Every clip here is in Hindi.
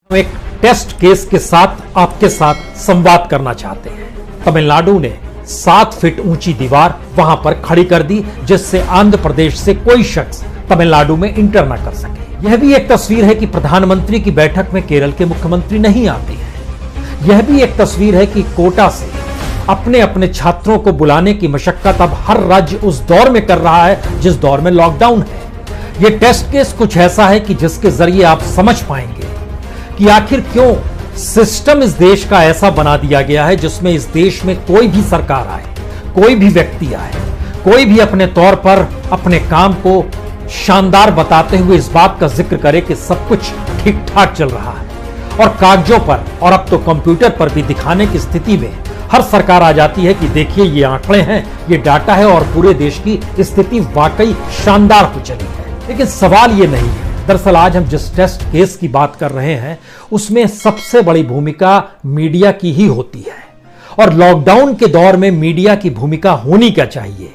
हम एक टेस्ट केस के साथ आपके साथ संवाद करना चाहते हैं। तमिलनाडु ने 7 फीट ऊंची दीवार वहां पर खड़ी कर दी, जिससे आंध्र प्रदेश से कोई शख्स तमिलनाडु में इंटर ना कर सके। यह भी एक तस्वीर है कि प्रधानमंत्री की बैठक में केरल के मुख्यमंत्री नहीं आते हैं। यह भी एक तस्वीर है कि कोटा से अपने अपने छात्रों को बुलाने की मशक्कत अब हर राज्य उस दौर में कर रहा है जिस दौर में लॉकडाउन है। यह टेस्ट केस कुछ ऐसा है कि जिसके जरिए आप समझ पाएंगे कि आखिर क्यों सिस्टम इस देश का ऐसा बना दिया गया है जिसमें इस देश में कोई भी सरकार आए, कोई भी व्यक्ति आए, कोई भी अपने तौर पर अपने काम को शानदार बताते हुए इस बात का जिक्र करे कि सब कुछ ठीक ठाक चल रहा है, और कागजों पर और अब तो कंप्यूटर पर भी दिखाने की स्थिति में हर सरकार आ जाती है कि देखिए ये आंकड़े हैं, ये डाटा है और पूरे देश की स्थिति वाकई शानदार हो चली है। लेकिन सवाल ये नहीं है। दरअसल आज हम जिस टेस्ट केस की बात कर रहे हैं उसमें सबसे बड़ी भूमिका मीडिया की ही होती है, और लॉकडाउन के दौर में मीडिया की भूमिका होनी क्या चाहिए,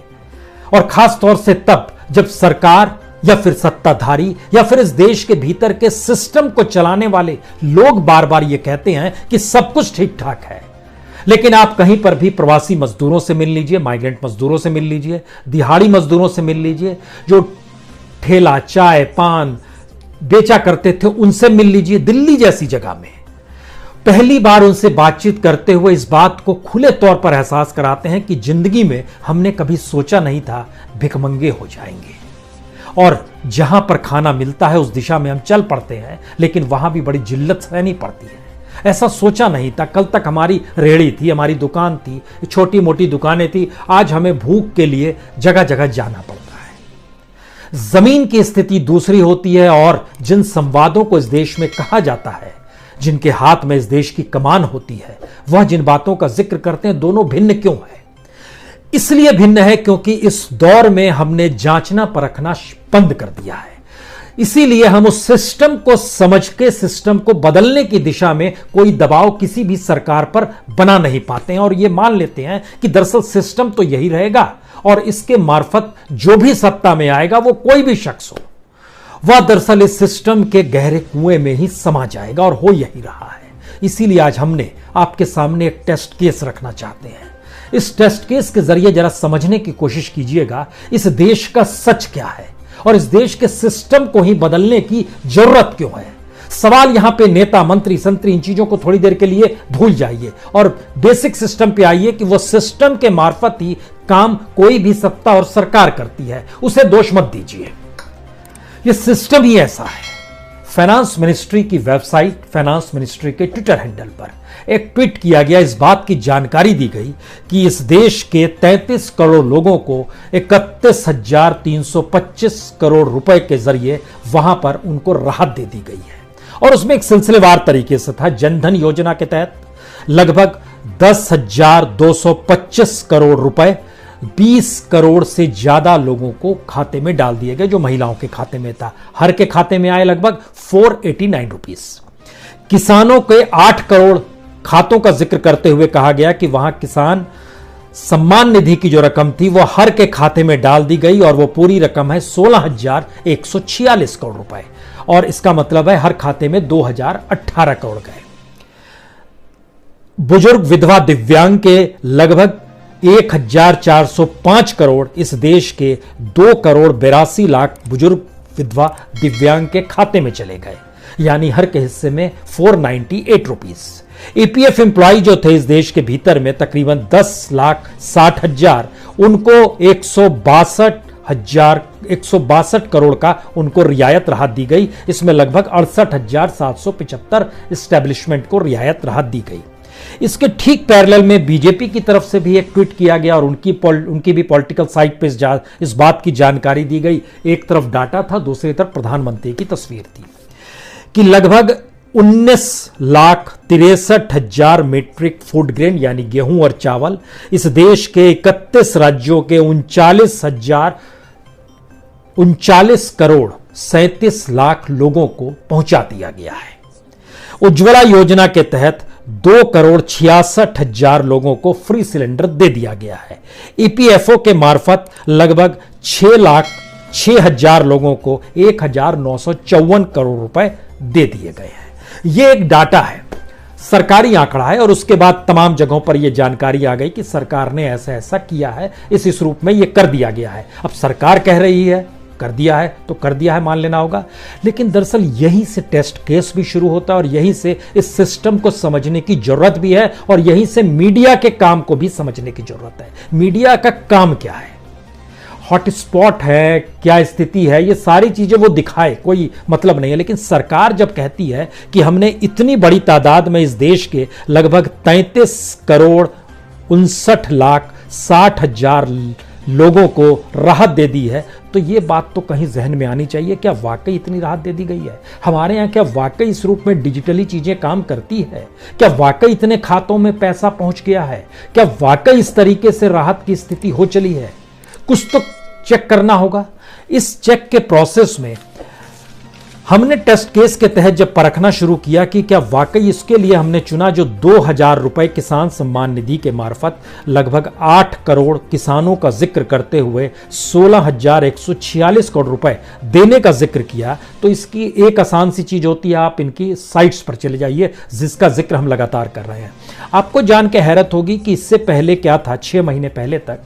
और खास तौर से तब जब सरकार या फिर सत्ताधारी या फिर इस देश के भीतर के सिस्टम को चलाने वाले लोग बार बार ये कहते हैं कि सब कुछ ठीक ठाक है। लेकिन आप कहीं पर भी प्रवासी मजदूरों से मिल लीजिए, माइग्रेंट मजदूरों से मिल लीजिए, दिहाड़ी मजदूरों से मिल लीजिए, जो ठेला चाय पान बेचा करते थे उनसे मिल लीजिए। दिल्ली जैसी जगह में पहली बार उनसे बातचीत करते हुए इस बात को खुले तौर पर एहसास कराते हैं कि जिंदगी में हमने कभी सोचा नहीं था भिखमंगे हो जाएंगे, और जहां पर खाना मिलता है उस दिशा में हम चल पड़ते हैं, लेकिन वहां भी बड़ी जिल्लत सहनी पड़ती है। ऐसा सोचा नहीं था। कल तक हमारी रेहड़ी थी, हमारी दुकान थी, छोटी मोटी दुकानें थी, आज हमें भूख के लिए जगह जगह जाना पड़ता है। जमीन की स्थिति दूसरी होती है, और जिन संवादों को इस देश में कहा जाता है, जिनके हाथ में इस देश की कमान होती है, वह जिन बातों का जिक्र करते हैं, दोनों भिन्न क्यों है? इसलिए भिन्न है क्योंकि इस दौर में हमने जांचना परखना बंद कर दिया है। इसीलिए हम उस सिस्टम को समझ के सिस्टम को बदलने की दिशा में कोई दबाव किसी भी सरकार पर बना नहीं पाते हैं, और यह मान लेते हैं कि दरअसल सिस्टम तो यही रहेगा, और इसके मार्फत जो भी सत्ता में आएगा वो कोई भी शख्स हो, वह दरअसल इस सिस्टम के गहरे कुएं में ही समा जाएगा, और हो यही रहा है। इसीलिए आज हमने आपके सामने एक टेस्ट केस रखना चाहते हैं। इस टेस्ट केस के जरिए जरा समझने की कोशिश कीजिएगा इस देश का सच क्या है, और इस देश के सिस्टम को ही बदलने की जरूरत क्यों है। सवाल यहां पे नेता मंत्री संतरी इन चीजों को थोड़ी देर के लिए भूल जाइए और बेसिक सिस्टम पे आइए कि वो सिस्टम के मार्फत ही काम कोई भी सत्ता और सरकार करती है, उसे दोष मत दीजिए। ये सिस्टम ही ऐसा है। फाइनेंस मिनिस्ट्री की वेबसाइट, फाइनेंस मिनिस्ट्री के ट्विटर हैंडल पर एक ट्वीट किया गया, इस बात की जानकारी दी गई कि इस देश के 33 करोड़ लोगों को 31,325 करोड़ रुपए के जरिए वहां पर उनको राहत दे दी गई है, और उसमें एक सिलसिलेवार तरीके से था। जनधन योजना के तहत लगभग 10,225 करोड़ रुपए 20 करोड़ से ज्यादा लोगों को खाते में डाल दिए गए, जो महिलाओं के खाते में था। हर के खाते में आए लगभग 489 रुपीस। किसानों के 8 करोड़ खातों का जिक्र करते हुए कहा गया कि वहां किसान सम्मान निधि की जो रकम थी वो हर के खाते में डाल दी गई, और वो पूरी रकम है 16,146 करोड़ रुपए, और इसका मतलब है हर खाते में 2,018 करोड़ गए। बुजुर्ग विधवा दिव्यांग के लगभग 1,405 करोड़ इस देश के 2,82,00,000 बुजुर्ग विधवा दिव्यांग के खाते में चले गए, यानी हर के हिस्से में 498 रुपीस। ईपीएफ एम्प्लॉय जो थे इस देश के भीतर में तकरीबन 10,60,000, उनको 162 करोड़ का उनको रियायत राहत दी गई। इसमें लगभग 68,775 एस्टेब्लिशमेंट को रियायत राहत दी गई। इसके ठीक पैरेलल में बीजेपी की तरफ से भी एक ट्वीट किया गया, और उनकी भी पॉलिटिकल साइट पे इस बात की जानकारी दी गई। एक तरफ डाटा था, दूसरी तरफ प्रधानमंत्री की तस्वीर थी कि लगभग 19,63,000 मीट्रिक फूड ग्रेन यानी गेहूं और चावल इस देश के 31 राज्यों के 39 करोड़ 37 लाख लोगों को पहुंचा दिया गया है। उज्ज्वला योजना के तहत 2,66,000 लोगों को फ्री सिलेंडर दे दिया गया है। ईपीएफओ के मार्फत लगभग 6,06,000 लोगों को 1,954 करोड़ रुपए दे दिए गए हैं। ये एक डाटा है, सरकारी आंकड़ा है, और उसके बाद तमाम जगहों पर यह जानकारी आ गई कि सरकार ने ऐसा ऐसा किया है, इस रूप में यह कर दिया गया है। अब सरकार कह रही है कर दिया है तो कर दिया है, मान लेना होगा। लेकिन दरअसल यहीं से टेस्ट केस भी शुरू होता है और यहीं से इस सिस्टम को समझने की जरूरत भी है, और यहीं से मीडिया के काम को भी समझने की जरूरत है। मीडिया का काम क्या है, हॉटस्पॉट है, क्या स्थिति है, ये सारी चीजें वो दिखाए, कोई मतलब नहीं है। लेकिन सरकार जब कहती है कि हमने इतनी बड़ी तादाद में इस देश के लगभग 33,59,60,60,000 लोगों को राहत दे दी है, तो ये बात तो कहीं जहन में आनी चाहिए, क्या वाकई इतनी राहत दे दी गई है हमारे यहाँ? क्या वाकई इस रूप में डिजिटली चीजें काम करती है? क्या वाकई इतने खातों में पैसा पहुंच गया है? क्या वाकई इस तरीके से राहत की स्थिति हो चली है? कुछ तो चेक करना होगा। इस चेक के प्रोसेस में हमने टेस्ट केस के तहत जब परखना शुरू किया कि क्या वाकई, इसके लिए हमने चुना जो 2,000 रुपए किसान सम्मान निधि के मार्फत लगभग 8 करोड़ किसानों का जिक्र करते हुए 16,146 करोड़ रुपए देने का जिक्र किया। तो इसकी एक आसान सी चीज होती है, आप इनकी साइट्स पर चले जाइए, जिसका जिक्र हम लगातार कर रहे हैं। आपको जान के हैरत होगी कि इससे पहले क्या था, 6 महीने पहले तक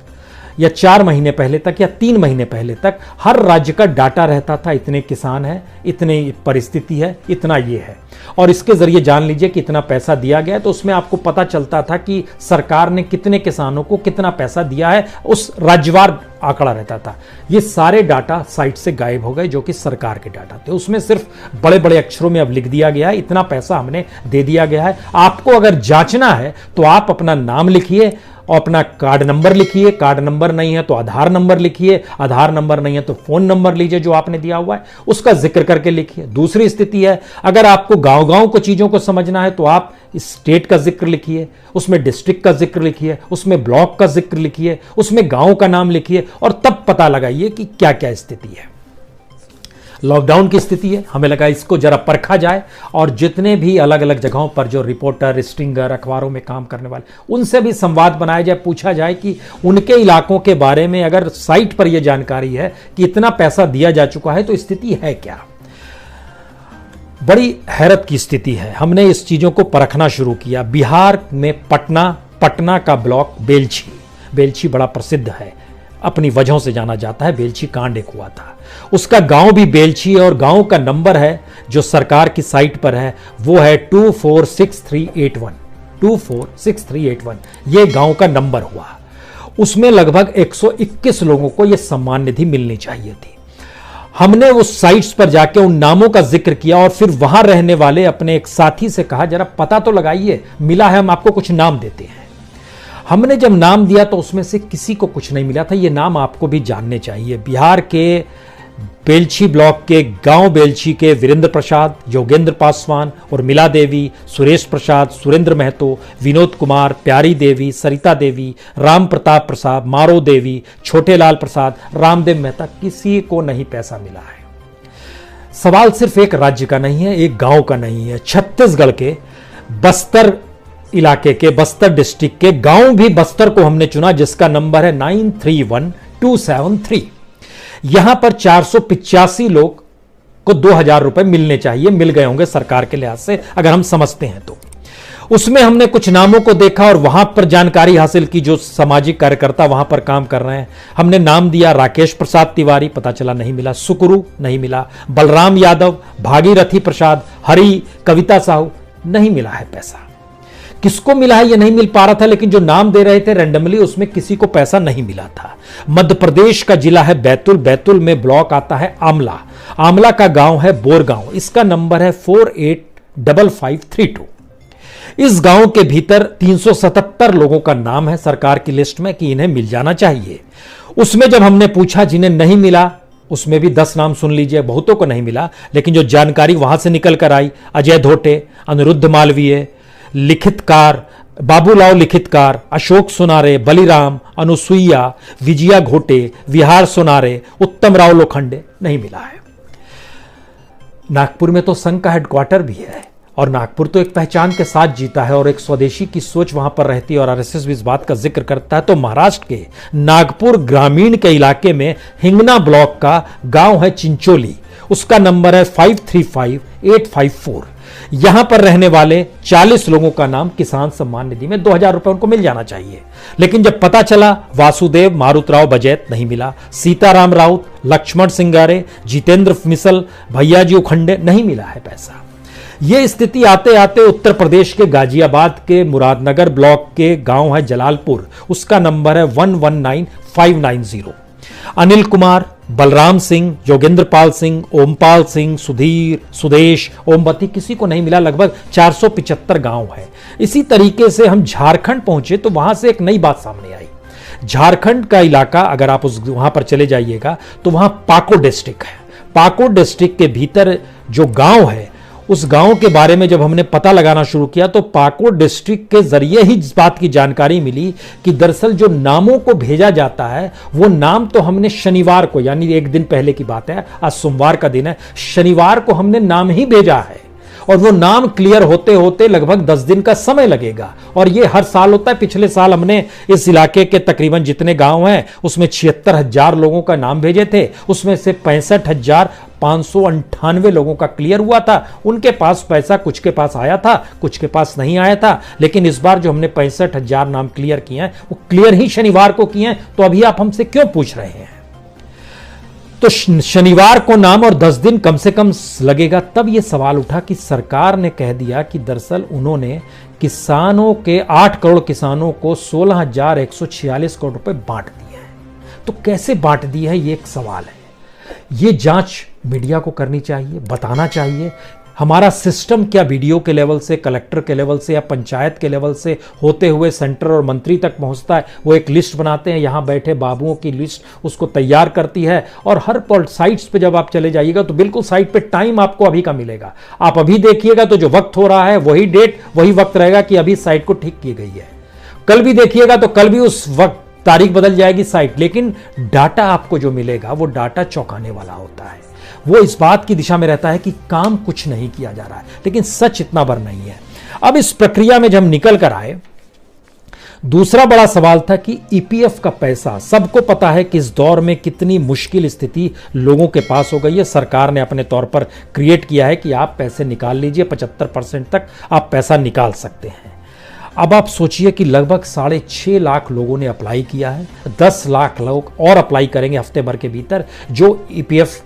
या 4 महीने पहले तक या 3 महीने पहले तक हर राज्य का डाटा रहता था, इतने किसान हैं, इतनी परिस्थिति है, इतना ये है, और इसके जरिए जान लीजिए कि इतना पैसा दिया गया। तो उसमें आपको पता चलता था कि सरकार ने कितने किसानों को कितना पैसा दिया है, उस राज्यवार आंकड़ा रहता था। ये सारे डाटा साइट से गायब हो गए, जो कि सरकार के डाटा थे। उसमें सिर्फ बड़े बड़े अक्षरों में अब लिख दिया गया है इतना पैसा हमने दे दिया गया है। आपको अगर जांचना है तो आप अपना नाम लिखिए और अपना कार्ड नंबर लिखिए, कार्ड नंबर नहीं है तो आधार नंबर लिखिए, आधार नंबर नहीं है तो फोन नंबर लीजिए जो आपने दिया हुआ है, उसका जिक्र करके लिखिए। दूसरी स्थिति है, अगर आपको गांव-गांव को चीजों को समझना है तो आप स्टेट का जिक्र लिखिए, उसमें डिस्ट्रिक्ट का जिक्र लिखिए, उसमें ब्लॉक का जिक्र लिखिए, उसमें गांव का नाम लिखिए, और तब पता लगाइए कि क्या क्या स्थिति है। लॉकडाउन की स्थिति है, हमें लगा इसको जरा परखा जाए, और जितने भी अलग अलग जगहों पर जो रिपोर्टर, स्ट्रिंगर, अखबारों में काम करने वाले, उनसे भी संवाद बनाया जाए, पूछा जाए कि उनके इलाकों के बारे में अगर साइट पर यह जानकारी है कि इतना पैसा दिया जा चुका है तो स्थिति है क्या। बड़ी हैरत की स्थिति है। हमने इस चीजों को परखना शुरू किया। बिहार में पटना का ब्लॉक बेलछी बड़ा प्रसिद्ध है, अपनी वजहों से जाना जाता है। बेलछी कांड एक हुआ था, उसका गांव भी बेलछी है, और गांव का नंबर है जो सरकार की साइट पर है वो है 246381। 246381 ये गांव का नंबर हुआ। उसमें लगभग 121 लोगों को यह सम्मान निधि मिलनी चाहिए थी। हमने उस साइट्स पर जाके उन नामों का जिक्र किया, और फिर वहां रहने वाले अपने एक साथी से कहा जरा पता तो लगाइए, मिला है, हम आपको कुछ नाम देते हैं। हमने जब नाम दिया तो उसमें से किसी को कुछ नहीं मिला था। ये नाम आपको भी जानने चाहिए। बिहार के बेलछी ब्लॉक के गांव बेलछी के वीरेंद्र प्रसाद, योगेंद्र पासवान, उर्मिला देवी, सुरेश प्रसाद, सुरेंद्र महतो, विनोद कुमार, प्यारी देवी, सरिता देवी, राम प्रताप प्रसाद, मारो देवी, छोटे लाल प्रसाद, रामदेव मेहता, किसी को नहीं पैसा मिला है। सवाल सिर्फ एक राज्य का नहीं है, एक गांव का नहीं है। छत्तीसगढ़ के बस्तर इलाके के, बस्तर डिस्ट्रिक्ट के गांव भी बस्तर को हमने चुना, जिसका नंबर है 931273। यहां पर 485 लोग को 2,000 रुपए मिलने चाहिए, मिल गए होंगे सरकार के लिहाज से अगर हम समझते हैं तो। उसमें हमने कुछ नामों को देखा और वहां पर जानकारी हासिल की, जो सामाजिक कार्यकर्ता वहां पर काम कर रहे हैं। हमने नाम दिया राकेश प्रसाद तिवारी, पता चला नहीं मिला। सुकरू नहीं मिला। बलराम यादव, भागीरथी प्रसाद, हरी, कविता साहू, नहीं मिला है पैसा। किसको मिला है ये नहीं मिल पा रहा था, लेकिन जो नाम दे रहे थे रैंडमली उसमें किसी को पैसा नहीं मिला था। मध्य प्रदेश का जिला है बैतूल, बैतूल में ब्लॉक आता है आमला, आमला का गांव है बोरगांव, इसका नंबर है 485532। इस गांव के भीतर 377 लोगों का नाम है सरकार की लिस्ट में कि इन्हें मिल जाना चाहिए। उसमें जब हमने पूछा जिन्हें नहीं मिला, उसमें भी 10 नाम सुन लीजिए, बहुतों को नहीं मिला, लेकिन जो जानकारी वहां से निकल कर आई, अजय धोटे, अनिरुद्ध मालवीय, लिखितकार बाबूलाल लिखितकार, अशोक सोनारे, बलिराम, अनुसुईया, विजया घोटे, विहार सोनारे, उत्तम राव लोखंडे, नहीं मिला है। नागपुर में तो संघ का हेडक्वार्टर भी है, और नागपुर तो एक पहचान के साथ जीता है और एक स्वदेशी की सोच वहां पर रहती है, और आरएसएस भी इस बात का जिक्र करता है। तो महाराष्ट्र के नागपुर ग्रामीण के इलाके में हिंगना ब्लॉक का गांव है चिंचोली, उसका नंबर है 535854। यहां पर रहने वाले 40 लोगों का नाम किसान सम्मान निधि में 2000 रुपए उनको मिल जाना चाहिए, लेकिन जब पता चला वासुदेव मारुतराव बजैत नहीं मिला, सीताराम राउत, लक्ष्मण सिंगारे, जितेंद्र मिसल, भैयाजी उखंडे नहीं मिला है पैसा। यह स्थिति आते आते उत्तर प्रदेश के गाजियाबाद के मुरादनगर ब्लॉक के गांव है जलालपुर, उसका नंबर है 119590। अनिल कुमार, बलराम सिंह, योगेंद्र पाल सिंह, ओमपाल सिंह, सुधीर, सुदेश, ओमवती, किसी को नहीं मिला। लगभग 475 गांव है। इसी तरीके से हम झारखंड पहुंचे तो वहां से एक नई बात सामने आई। झारखंड का इलाका अगर आप वहां पर चले जाइएगा तो वहां पाकुड़ डिस्ट्रिक्ट है। पाकुड़ डिस्ट्रिक्ट के भीतर जो गांव है, उस गांव के बारे में जब हमने पता लगाना शुरू किया तो पाकुड़ डिस्ट्रिक्ट के जरिए ही इस बात की जानकारी मिली कि दरअसल जो नामों को भेजा जाता है वो नाम तो हमने शनिवार को, यानी एक दिन पहले की बात है, आज सोमवार का दिन है, शनिवार को हमने नाम ही भेजा है और वो नाम क्लियर होते होते लगभग 10 दिन का समय लगेगा। और ये हर साल होता है। पिछले साल हमने इस इलाके के तकरीबन जितने गांव हैं उसमें 76,000 लोगों का नाम भेजे थे, उसमें से 65,598 लोगों का क्लियर हुआ था। उनके पास पैसा कुछ के पास आया था, कुछ के पास नहीं आया था, लेकिन इस बार जो हमने 65,000 नाम क्लियर किए हैं वो क्लियर ही शनिवार को किए हैं। तो अभी आप हमसे क्यों पूछ रहे हैं? तो शनिवार को नाम और 10 दिन कम से कम लगेगा। तब यह सवाल उठा कि सरकार ने कह दिया कि दरअसल उन्होंने किसानों के 8 करोड़ किसानों को 16,146 करोड़ रुपए बांट दिए हैं। तो कैसे बांट दिए हैं, ये एक सवाल है। ये जांच मीडिया को करनी चाहिए, बताना चाहिए। हमारा सिस्टम क्या वीडियो के लेवल से, कलेक्टर के लेवल से या पंचायत के लेवल से होते हुए सेंटर और मंत्री तक पहुंचता है? वो एक लिस्ट बनाते हैं, यहां बैठे बाबुओं की लिस्ट उसको तैयार करती है। और हर साइट्स पे जब आप चले जाइएगा तो बिल्कुल साइट पे टाइम आपको अभी का मिलेगा। आप अभी देखिएगा तो जो वक्त हो रहा है वही डेट वही वक्त रहेगा कि अभी साइट को ठीक की गई है। कल भी देखिएगा तो कल भी उस वक्त तारीख बदल जाएगी साइट, लेकिन डाटा आपको जो मिलेगा वो डाटा चौंकाने वाला होता है। वो इस बात की दिशा में रहता है कि काम कुछ नहीं किया जा रहा है, लेकिन सच इतना भर नहीं है। अब इस प्रक्रिया में जब हम निकल कर आए, दूसरा बड़ा सवाल था कि ईपीएफ का पैसा, सबको पता है कि इस दौर में कितनी मुश्किल स्थिति लोगों के पास हो गई है। सरकार ने अपने तौर पर क्रिएट किया है कि आप पैसे निकाल लीजिए, 75% तक आप पैसा निकाल सकते हैं। अब आप सोचिए कि लगभग 6.5 लाख लोगों ने अप्लाई किया है, 10 लाख लोग और अप्लाई करेंगे हफ्ते भर के भीतर। जो ईपीएफ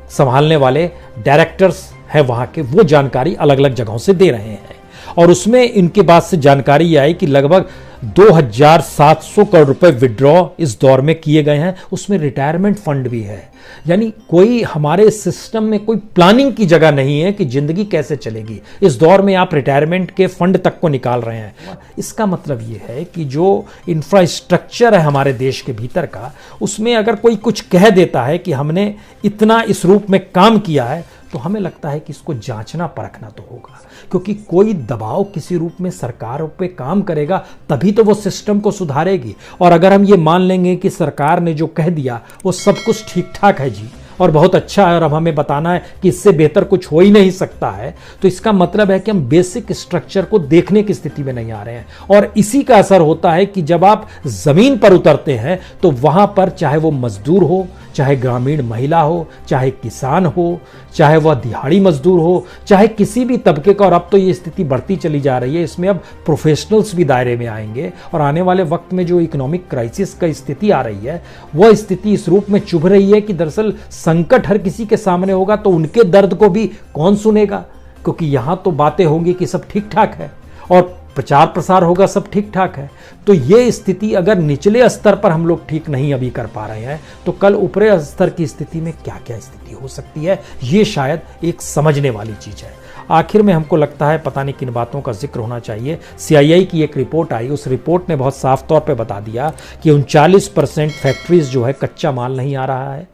संभालने वाले डायरेक्टर्स हैं वहां के, वो जानकारी अलग अलग जगहों से दे रहे हैं और उसमें इनके बाद से जानकारी आई कि लगभग 2,700 करोड़ रुपए विड्रॉ इस दौर में किए गए हैं। उसमें रिटायरमेंट फंड भी है। यानी कोई हमारे सिस्टम में कोई प्लानिंग की जगह नहीं है कि जिंदगी कैसे चलेगी। इस दौर में आप रिटायरमेंट के फंड तक को निकाल रहे हैं। इसका मतलब यह है कि जो इंफ्रास्ट्रक्चर है हमारे देश के भीतर का, उसमें अगर कोई कुछ कह देता है कि हमने इतना इस रूप में काम किया है, तो हमें लगता है कि इसको जांचना परखना तो होगा, क्योंकि कोई दबाव किसी रूप में सरकारों पे काम करेगा तभी तो वो सिस्टम को सुधारेगी। और अगर हम ये मान लेंगे कि सरकार ने जो कह दिया वो सब कुछ ठीक ठाक है जी और बहुत अच्छा है और अब हमें बताना है कि इससे बेहतर कुछ हो ही नहीं सकता है, तो इसका मतलब है कि हम बेसिक स्ट्रक्चर को देखने की स्थिति में नहीं आ रहे हैं। और इसी का असर होता है कि जब आप जमीन पर उतरते हैं तो वहां पर चाहे वो मजदूर हो, चाहे ग्रामीण महिला हो, चाहे किसान हो, चाहे वह दिहाड़ी मजदूर हो, चाहे किसी भी तबके का, और अब तो ये स्थिति बढ़ती चली जा रही है, इसमें अब प्रोफेशनल्स भी दायरे में आएंगे। और आने वाले वक्त में जो इकोनॉमिक क्राइसिस का स्थिति आ रही है, वह स्थिति इस रूप में चुभ रही है कि दरअसल संकट हर किसी के सामने होगा तो उनके दर्द को भी कौन सुनेगा? क्योंकि यहां तो बातें होंगी कि सब ठीक ठाक है और प्रचार प्रसार होगा सब ठीक ठाक है। तो ये स्थिति अगर निचले स्तर पर हम लोग ठीक नहीं अभी कर पा रहे हैं, तो कल ऊपरी स्तर की स्थिति में क्या क्या स्थिति हो सकती है, ये शायद एक समझने वाली चीज है। आखिर में हमको लगता है पता नहीं किन बातों का जिक्र होना चाहिए। सीआईआई की एक रिपोर्ट आई, उस रिपोर्ट ने बहुत साफ तौर पे बता दिया कि 39% फैक्ट्रीज जो है कच्चा माल नहीं आ रहा है,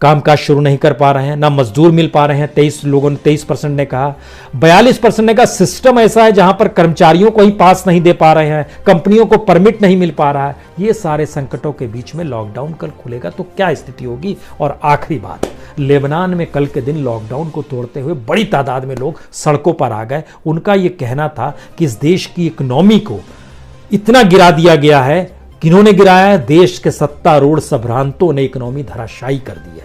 कामकाज शुरू नहीं कर पा रहे हैं, ना मजदूर मिल पा रहे हैं। 23% ने कहा, 42% ने कहा सिस्टम ऐसा है जहां पर कर्मचारियों को ही पास नहीं दे पा रहे हैं, कंपनियों को परमिट नहीं मिल पा रहा है। ये सारे संकटों के बीच में लॉकडाउन कल खुलेगा तो क्या स्थिति होगी? और आखिरी बात, लेबनान में कल के दिन लॉकडाउन को तोड़ते हुए बड़ी तादाद में लोग सड़कों पर आ गए। उनका यह कहना था कि इस देश की इकोनॉमी को इतना गिरा दिया गया है। किन्होंने गिराया है? देश के सत्तारूढ़ संभ्रांतों ने इकोनॉमी धराशायी कर दी है।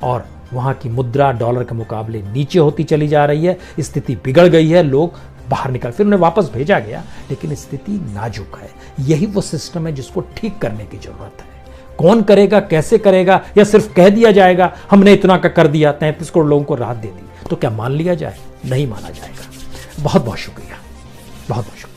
और वहां की मुद्रा डॉलर के मुकाबले नीचे होती चली जा रही है, स्थिति बिगड़ गई है, लोग बाहर निकल, फिर उन्हें वापस भेजा गया, लेकिन स्थिति नाजुक है। यही वो सिस्टम है जिसको ठीक करने की जरूरत है। कौन करेगा, कैसे करेगा, या सिर्फ कह दिया जाएगा हमने इतना का कर दिया, 33 करोड़ लोगों को राहत दे दी, तो क्या मान लिया जाए? नहीं माना जाएगा। बहुत बहुत शुक्रिया, बहुत बहुत शुक्रिया।